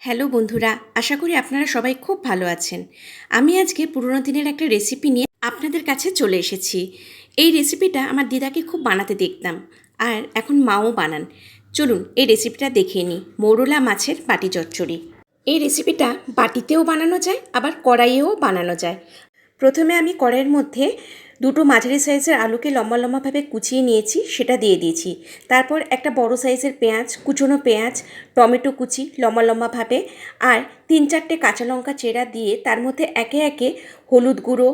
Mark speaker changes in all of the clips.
Speaker 1: Hello বন্ধুরা, আশা করি আপনারা সবাই খুব ভালো আছেন। আমি আজকে পুরোনো দিনের একটা রেসিপি নিয়ে আপনাদের কাছে চলে এসেছি। এই রেসিপিটা আমার দিদাকে খুব বানাতে দেখতাম, আর এখন মাও বানান। চলুন এই রেসিপিটা দেখিয়ে নিই। মৌরলা মাছের বাটি চচ্চড়ি। এই রেসিপিটা বাটিতেও বানানো যায়, আবার কড়াইয়েও বানানো যায়। প্রথমে আমি কড়াইয়ের মধ্যে দুটো মাঝারি সাইজের আলুকে লম্বা লম্বাভাবে কুচিয়ে নিয়েছি, সেটা দিয়ে দিয়েছি। তারপর একটা বড় সাইজের পেঁয়াজ, কুচনো পেঁয়াজ, টমেটো কুচি লম্বা লম্বাভাবে, আর 3-4টে কাঁচা লঙ্কা চেরা দিয়ে তার মধ্যে একে একে হলুদ গুঁড়ো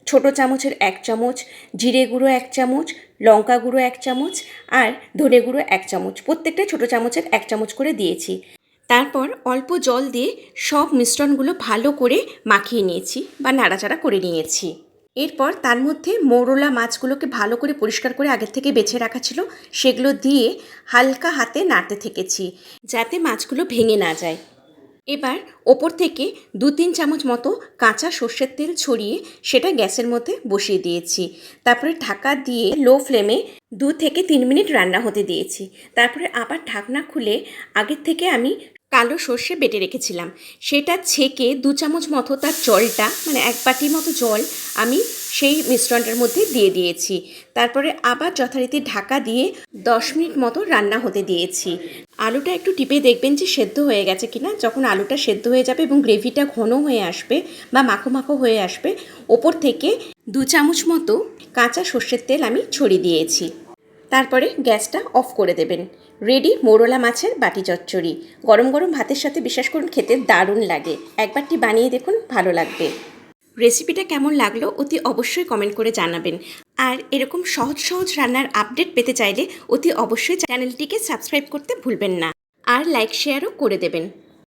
Speaker 1: ছোটো চামচের 1 চামচ, জিরে গুঁড়ো 1 চামচ, লঙ্কা গুঁড়ো 1 চামচ, আর ধনে গুঁড়ো 1 চামচ, প্রত্যেকটা ছোটো চামচের 1 চামচ করে দিয়েছি। তারপর অল্প জল দিয়ে সব মিশ্রণগুলো ভালো করে মাখিয়ে নিয়েছি বা নাড়াচাড়া করে নিয়েছি। এরপর তার মধ্যে মৌরলা মাছগুলোকে ভালো করে পরিষ্কার করে আগের থেকে বেছে রাখা ছিল, সেগুলো দিয়ে হালকা হাতে নাড়তে থেকেছি যাতে মাছগুলো ভেঙে না যায়। এবার ওপর থেকে 2-3 চামচ মতো কাঁচা সর্ষের তেল ছড়িয়ে সেটা গ্যাসের মধ্যে বসিয়ে দিয়েছি। তারপরে ঢাকা দিয়ে লো ফ্লেমে 2 থেকে 3 মিনিট রান্না হতে দিয়েছি। তারপরে আবার ঢাকনা খুলে আগের থেকে আমি কালো সর্ষে বেটে রেখেছিলাম, সেটা ছেঁকে 2 চামচ মতো তার জলটা, মানে 1 বাটি মতো জল আমি সেই মিশ্রণটার মধ্যে দিয়ে দিয়েছি। তারপরে আবার যথারীতি ঢাকা দিয়ে 10 মিনিট মতো রান্না হতে দিয়েছি। আলুটা একটু টিপে দেখবেন যে সেদ্ধ হয়ে গেছে কিনা। যখন আলুটা সেদ্ধ হয়ে যাবে এবং গ্রেভিটা ঘন হয়ে আসবে বা মাখো মাখো হয়ে আসবে, ওপর থেকে 2 চামচ মতো কাঁচা সর্ষের তেল আমি ছড়িয়ে দিয়েছি। তারপরে গ্যাসটা অফ করে দেবেন। রেডি মৌরলা মাছের বাটি চচ্চড়ি। গরম গরম ভাতের সাথে বিশ্বাস করুন খেতে দারুণ লাগে। একবারটি বানিয়ে দেখুন, ভালো লাগবে। রেসিপিটা কেমন লাগলো অতি অবশ্যই কমেন্ট করে জানাবেন। আর এরকম সহজ সহজ রান্নার আপডেট পেতে চাইলে অতি অবশ্যই চ্যানেলটিকে সাবস্ক্রাইব করতে ভুলবেন না, আর লাইক শেয়ারও করে দেবেন।